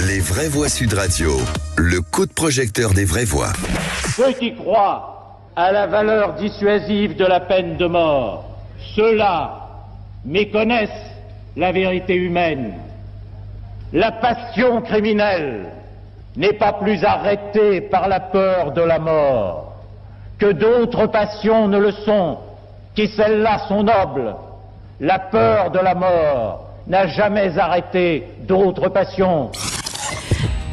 Les vraies voix Sud Radio, le coup de projecteur des vraies voix. Ceux qui croient à la valeur dissuasive de la peine de mort, ceux-là méconnaissent la vérité humaine. La passion criminelle n'est pas plus arrêtée par la peur de la mort que d'autres passions ne le sont, qui celles-là sont nobles. La peur de la mort n'a jamais arrêté d'autres passions.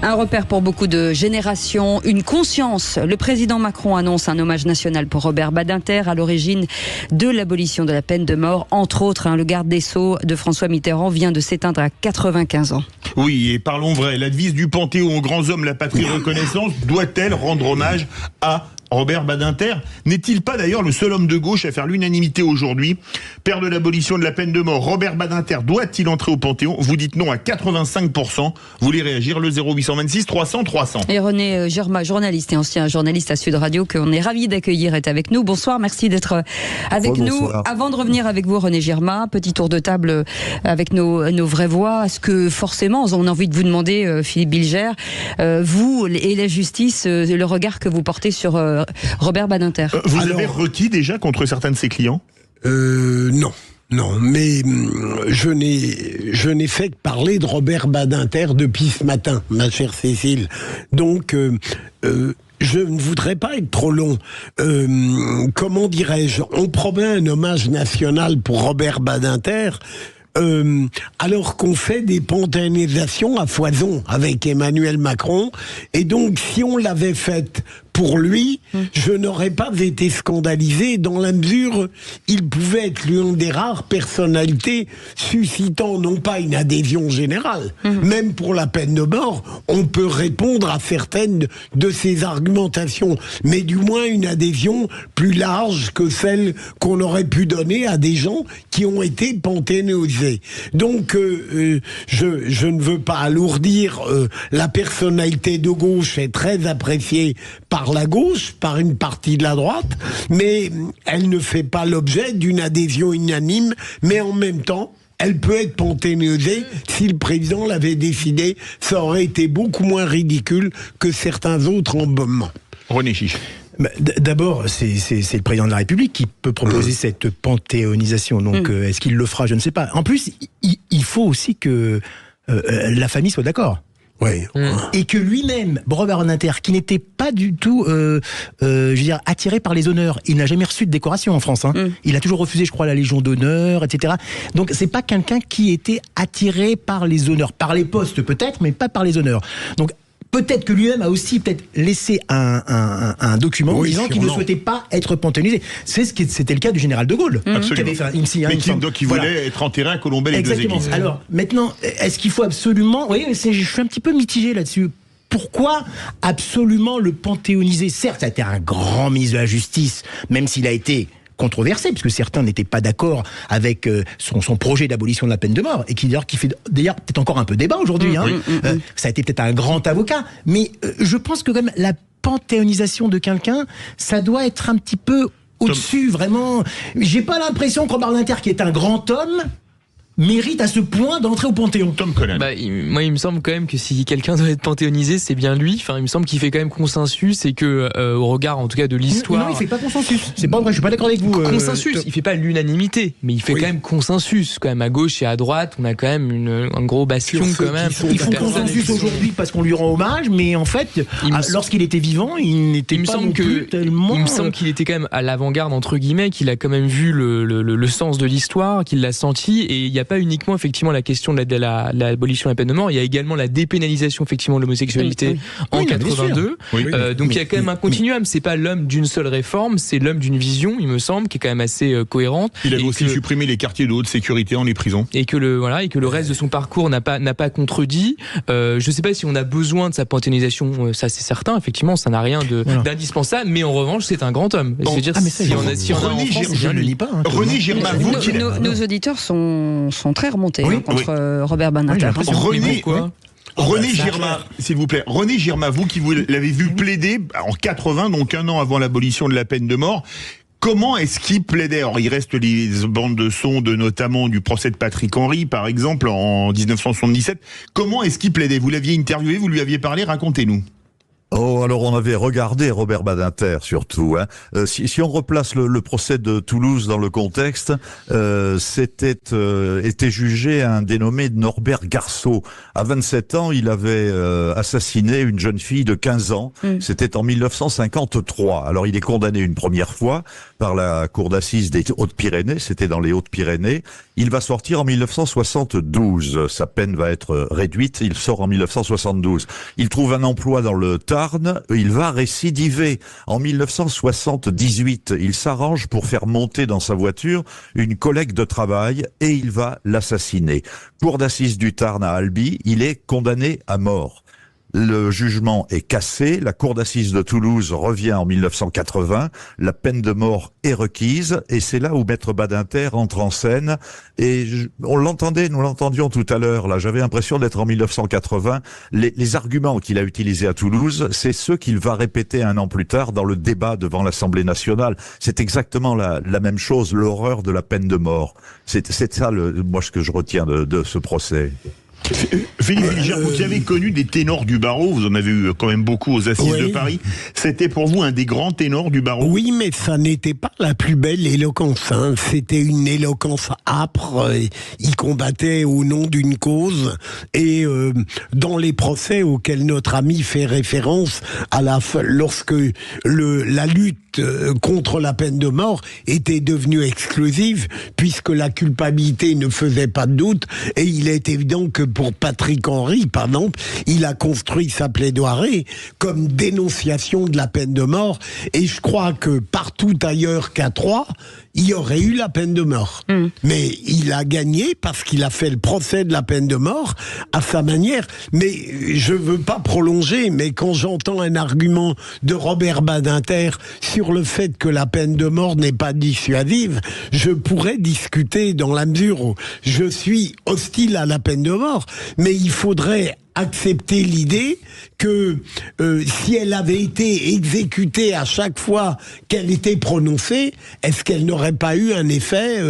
Un repère pour beaucoup de générations, une conscience. Le président Macron annonce un hommage national pour Robert Badinter, à l'origine de l'abolition de la peine de mort. Entre autres, le garde des Sceaux de François Mitterrand vient de s'éteindre à 95 ans. Oui, et parlons vrai, la devise du Panthéon aux grands hommes, la patrie reconnaissance, doit-elle rendre hommage à Robert Badinter? N'est-il pas d'ailleurs le seul homme de gauche à faire l'unanimité aujourd'hui? Père de l'abolition de la peine de mort, Robert Badinter doit-il entrer au Panthéon? Vous dites non à 85%. Vous voulez réagir? Le 0826 300 300. Et René Girma, journaliste et ancien journaliste à Sud Radio, qu'on est ravi d'accueillir, est avec nous. Bonsoir, merci d'être avec nous. Avant de revenir avec vous, René Girma, petit tour de table avec nos vraies voix. Est-ce que forcément, on a envie de vous demander, Philippe Bilger, vous et la justice, le regard que vous portez sur Robert Badinter. Vous avez requis déjà contre certains de ses clients? Non. Non, mais je n'ai fait que parler de Robert Badinter depuis ce matin, ma chère Cécile. Donc, je ne voudrais pas être trop long. Comment dirais-je? On promet un hommage national pour Robert Badinter, alors qu'on fait des panthéonisations à foison avec Emmanuel Macron. Et donc, si on l'avait faite pour lui, je n'aurais pas été scandalisé dans la mesure il pouvait être l'une des rares personnalités suscitant non pas une adhésion générale, même pour la peine de mort, on peut répondre à certaines de ses argumentations, mais du moins une adhésion plus large que celle qu'on aurait pu donner à des gens qui ont été panthéonisés. Donc, je ne veux pas alourdir, la personnalité de gauche est très appréciée par la gauche, par une partie de la droite, mais elle ne fait pas l'objet d'une adhésion unanime, mais en même temps, elle peut être panthéonisée. Si le président l'avait décidé, ça aurait été beaucoup moins ridicule que certains autres embauchements. René Chiche. D'abord, c'est le président de la République qui peut proposer cette panthéonisation. Donc, est-ce qu'il le fera? Je ne sais pas. En plus, il faut aussi que la famille soit d'accord. Oui. Et que lui-même, Robert Badinter, qui n'était pas du tout, je veux dire, attiré par les honneurs, il n'a jamais reçu de décoration en France. Il a toujours refusé, je crois, la Légion d'honneur, etc. Donc, c'est pas quelqu'un qui était attiré par les honneurs, par les postes peut-être, mais pas par les honneurs. Donc, peut-être que lui-même a aussi peut-être laissé un document disant qu'il ne souhaitait pas être panthéonisé. C'était le cas du général de Gaulle. Absolument. Qui avait fait donc il voulait être enterré à Colombey les deux églises. Alors maintenant, est-ce qu'il faut absolument... Oui, je suis un petit peu mitigé là-dessus. Pourquoi absolument le panthéoniser? Certes, ça a été un grand ministre de la Justice, même s'il a été controversé, puisque certains n'étaient pas d'accord avec son projet d'abolition de la peine de mort, et qui fait d'ailleurs peut-être encore un peu débat aujourd'hui. Ça a été peut-être un grand avocat, mais je pense que quand même la panthéonisation de quelqu'un, ça doit être un petit peu au-dessus, vraiment. J'ai pas l'impression que Robert Badinter, qui est un grand homme, mérite à ce point d'entrer au Panthéon. Tom Collin. Moi, il me semble quand même que si quelqu'un doit être panthéonisé, c'est bien lui. Enfin, il me semble qu'il fait quand même consensus et que, au regard, en tout cas, de l'histoire. Non, il fait pas consensus. C'est pas vrai, je suis pas d'accord avec vous. Consensus. Il fait pas l'unanimité, mais il fait quand même consensus. Quand même, à gauche et à droite, on a quand même un gros bastion quand même. Il faut consensus aujourd'hui parce qu'on lui rend hommage, mais en fait, lorsqu'il était vivant, il n'était pas non plus tellement. Il me semble qu'il était quand même à l'avant-garde entre guillemets, qu'il a quand même vu le sens de l'histoire, qu'il l'a senti, et il y a pas uniquement effectivement la question de l'abolition de la peine de mort, il y a également la dépénalisation effectivement de l'homosexualité en 82. Donc il y a quand même un continuum, c'est pas l'homme d'une seule réforme, c'est l'homme d'une vision, il me semble, qui est quand même assez cohérente. Il a aussi supprimé les quartiers de haute sécurité dans les prisons. Et que le reste de son parcours n'a pas contredit. Je sais pas si on a besoin de sa panthéonisation, ça c'est certain, effectivement, ça n'a rien d'indispensable, mais en revanche, c'est un grand homme. Bon. Je veux dire, si on a en France, je ne le lis pas. René Girma, nos auditeurs sont très remontés contre Robert Badinter. René Girma, s'il vous plaît. René Girma, vous qui l'avez vu plaider en 80, donc un an avant l'abolition de la peine de mort, Comment est-ce qu'il plaidait? Alors, il reste les bandes de son notamment du procès de Patrick Henry, par exemple, en 1977. Comment est-ce qu'il plaidait? Vous l'aviez interviewé, vous lui aviez parlé, racontez-nous. Oh, alors on avait regardé Robert Badinter surtout. Si on replace le procès de Toulouse dans le contexte, était jugé un dénommé Norbert Garceau. À 27 ans, il avait assassiné une jeune fille de 15 ans. C'était en 1953. Alors il est condamné une première fois par la cour d'assises des Hautes-Pyrénées. C'était dans les Hautes-Pyrénées. Il va sortir en 1972. Sa peine va être réduite. Il sort en 1972. Il trouve un emploi dans le Tarn. Il va récidiver. En 1978, il s'arrange pour faire monter dans sa voiture une collègue de travail et il va l'assassiner. Cour d'assises du Tarn à Albi, il est condamné à mort. Le jugement est cassé, la cour d'assises de Toulouse revient en 1980, la peine de mort est requise, et c'est là où Maître Badinter entre en scène, et nous l'entendions tout à l'heure, là, j'avais l'impression d'être en 1980, les arguments qu'il a utilisés à Toulouse, c'est ceux qu'il va répéter un an plus tard dans le débat devant l'Assemblée nationale. C'est exactement la même chose, l'horreur de la peine de mort. C'est ça, moi, ce que je retiens de ce procès. Philippe Bilger, vous avez connu des ténors du barreau, vous en avez eu quand même beaucoup aux assises de Paris. C'était pour vous un des grands ténors du barreau? Oui, mais ça n'était pas la plus belle éloquence. C'était une éloquence âpre. Il combattait au nom d'une cause. Et dans les procès auxquels notre ami fait référence, lorsque la lutte contre la peine de mort était devenue exclusive, puisque la culpabilité ne faisait pas de doute, et il est évident que pour Patrick Henry, par exemple, il a construit sa plaidoirie comme dénonciation de la peine de mort, et je crois que partout ailleurs qu'à Troyes, il y aurait eu la peine de mort. Mais il a gagné parce qu'il a fait le procès de la peine de mort à sa manière. Mais je veux pas prolonger, mais quand j'entends un argument de Robert Badinter sur le fait que la peine de mort n'est pas dissuasive, je pourrais discuter dans la mesure où je suis hostile à la peine de mort, mais il faudrait accepter l'idée que si elle avait été exécutée à chaque fois qu'elle était prononcée, est-ce qu'elle n'aurait pas eu un effet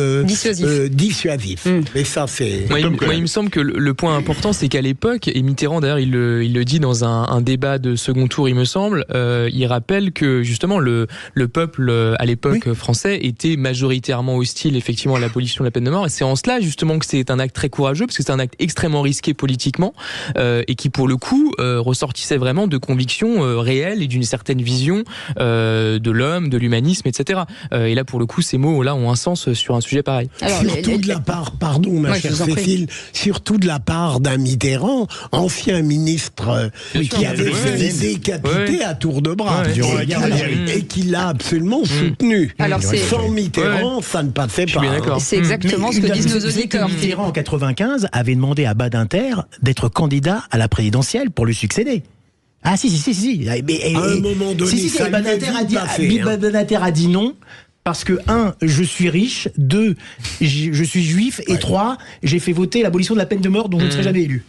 dissuasif. Et ça, c'est... Moi, il me semble que le point important, c'est qu'à l'époque, et Mitterrand d'ailleurs, il le dit dans un débat de second tour, il me semble, il rappelle que justement le peuple à l'époque français était majoritairement hostile effectivement à l'abolition de la peine de mort, et c'est en cela justement que c'est un acte très courageux, parce que c'est un acte extrêmement risqué politiquement, et qui pour le coup ressortissait vraiment de convictions réelles et d'une certaine vision de l'homme, de l'humanisme, etc. Et là pour le coup ces mots là ont un sens sur un sujet pareil. Alors, surtout de la part, pardon ma chère Cécile, surtout de la part d'un Mitterrand, ancien ministre qui avait fait décapiter à tour de bras et qui l'a absolument soutenu. Alors, sans Mitterrand, ça ne passait pas. C'est exactement ce que disent nos auditeurs. Mitterrand en 95 avait demandé à Badinter d'être candidat à la présidentielle pour lui succéder. Ah si. À un moment donné, Badinter a dit non. Parce que 1, je suis riche, 2, je suis juif, et 3, j'ai fait voter l'abolition de la peine de mort dont je ne serai jamais élu.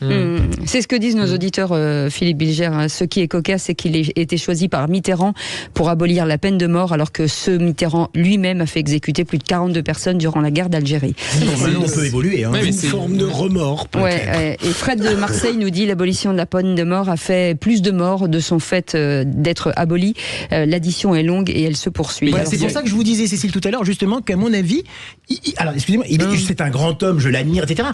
C'est ce que disent nos auditeurs, Philippe Bilger. Ce qui est cocasse, c'est qu'il ait été choisi par Mitterrand pour abolir la peine de mort, alors que ce Mitterrand lui-même a fait exécuter plus de 42 personnes durant la guerre d'Algérie. Normalement, on peut évoluer. Une forme de remords. Et Fred de Marseille nous dit l'abolition de la peine de mort a fait plus de morts de son fait d'être abolie. L'addition est longue et elle se poursuit. Voilà, c'est pour ça que je vous disais, Cécile, tout à l'heure, justement, qu'à mon avis, alors excusez-moi, c'est un grand homme, je l'admire, etc.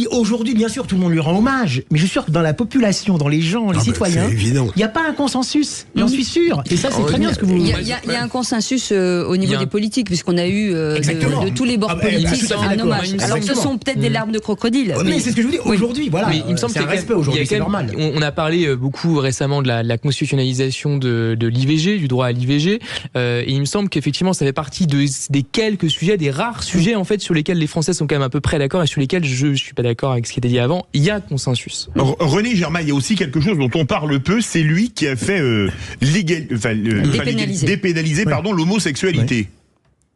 Aujourd'hui, bien sûr, tout le monde lui rend hommage, mais je suis sûr que dans la population, dans les gens, les citoyens, il n'y a pas un consensus, j'en suis sûr. Et ça, c'est très bien ce que vous... Il y a un consensus au niveau des politiques, puisqu'on a eu de tous les bords politiques un hommage. Alors ce sont peut-être des larmes de crocodile. Mais c'est ce que je vous dis, aujourd'hui, voilà. Mais il me semble qu'il y a un respect aujourd'hui, c'est normal. On a parlé beaucoup récemment de la constitutionnalisation de l'IVG, du droit à l'IVG, et il me semble qu'effectivement, ça fait partie des quelques sujets, des rares sujets, en fait, sur lesquels les Français sont quand même à peu près d'accord et sur lesquels je suis pas d'accord avec ce qui était dit avant, il y a consensus. René Germain, il y a aussi quelque chose dont on parle peu, c'est lui qui a fait dépénaliser l'homosexualité.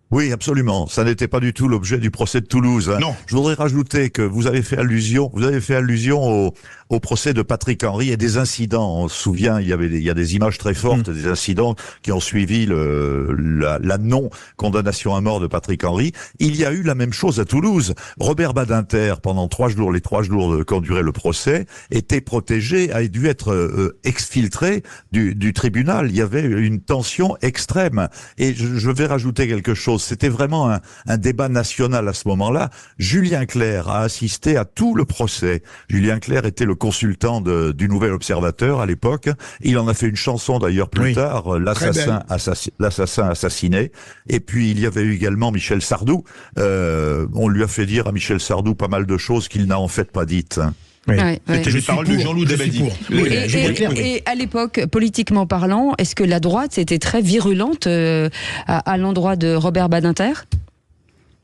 Oui, absolument. Ça n'était pas du tout l'objet du procès de Toulouse. Non. Je voudrais rajouter que vous avez fait allusion au procès de Patrick Henry et des incidents. On se souvient, il y a des images très fortes, des incidents qui ont suivi la non-condamnation à mort de Patrick Henry. Il y a eu la même chose à Toulouse. Robert Badinter, pendant les 3 jours qu'ont duré le procès, était protégé, a dû être exfiltré du tribunal. Il y avait une tension extrême. Et je vais rajouter quelque chose. C'était vraiment un débat national à ce moment-là. Julien Clerc a assisté à tout le procès. Julien Clerc était le consultant du Nouvel Observateur à l'époque. Il en a fait une chanson d'ailleurs plus tard, l'assassin assassiné. Et puis il y avait eu également Michel Sardou. On lui a fait dire à Michel Sardou pas mal de choses qu'il n'a en fait pas dites. C'était les paroles de Jean-Loup Dabadi. Et à l'époque, politiquement parlant, est-ce que la droite était très virulente à l'endroit de Robert Badinter ?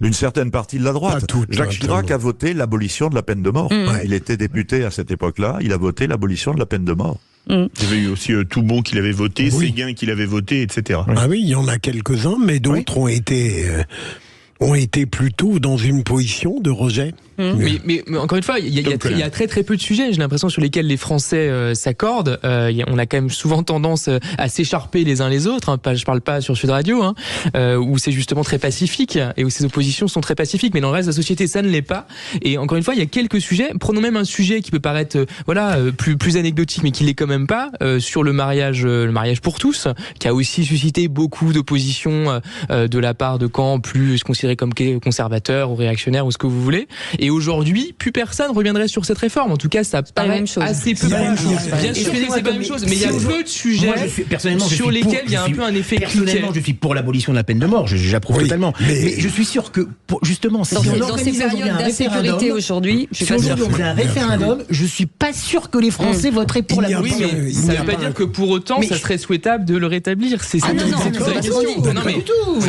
D'une certaine partie de la droite. Jacques Chirac a voté l'abolition de la peine de mort. Il était député à cette époque-là, il a voté l'abolition de la peine de mort. Il y avait eu aussi Toubon qui l'avait voté, Séguin qui l'avait voté, etc. Ah oui, il y en a quelques-uns, mais d'autres ont été plutôt dans une position de rejet. Mais encore une fois, il y a très très peu de sujets, j'ai l'impression, sur lesquels les Français s'accordent. On a quand même souvent tendance à s'écharper les uns les autres. Je parle pas sur Sud Radio, où c'est justement très pacifique et où ces oppositions sont très pacifiques. Mais dans le reste de la société, ça ne l'est pas. Et encore une fois, il y a quelques sujets. Prenons même un sujet qui peut paraître plus anecdotique, mais qui l'est quand même pas, sur le mariage pour tous, qui a aussi suscité beaucoup d'opposition de la part de camps plus considérés comme conservateurs ou réactionnaires ou ce que vous voulez. Et aujourd'hui, plus personne reviendrait sur cette réforme. En tout cas, ça paraît assez peu. Bien sûr, c'est pas la même chose, mais il y a peu de sujets sur lesquels il y a un peu un effet cliquet. Personnellement, je suis pour l'abolition de la peine de mort. J'approuve totalement. Mais je suis sûr que, justement, si dans ces périodes d'insécurité aujourd'hui, si aujourd'hui on faisait un référendum, je suis pas sûr que les Français voteraient pour l'abolition. Ça ne veut pas dire que pour autant, ça serait souhaitable de le rétablir. C'est ça. Non, pas du tout.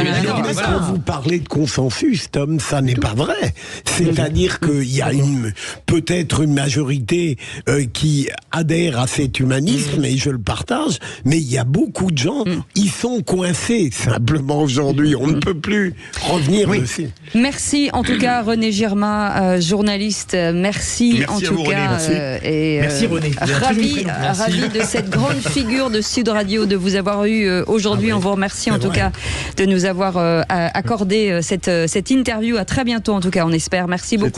Quand vous parlez de consensus, Tom, ça n'est pas vrai. C'est-à-dire qu'il y a peut-être une majorité qui adhère à cet humanisme, et je le partage, mais il y a beaucoup de gens, ils sont coincés simplement aujourd'hui. On ne peut plus revenir dessus. Merci en tout cas René Girma, journaliste. Merci en tout cas. Merci René. Ravi de cette grande figure de Sud Radio, de vous avoir eu aujourd'hui. On vous remercie en tout cas de nous avoir accordé cette interview. À très bientôt en tout cas, on espère. Merci beaucoup.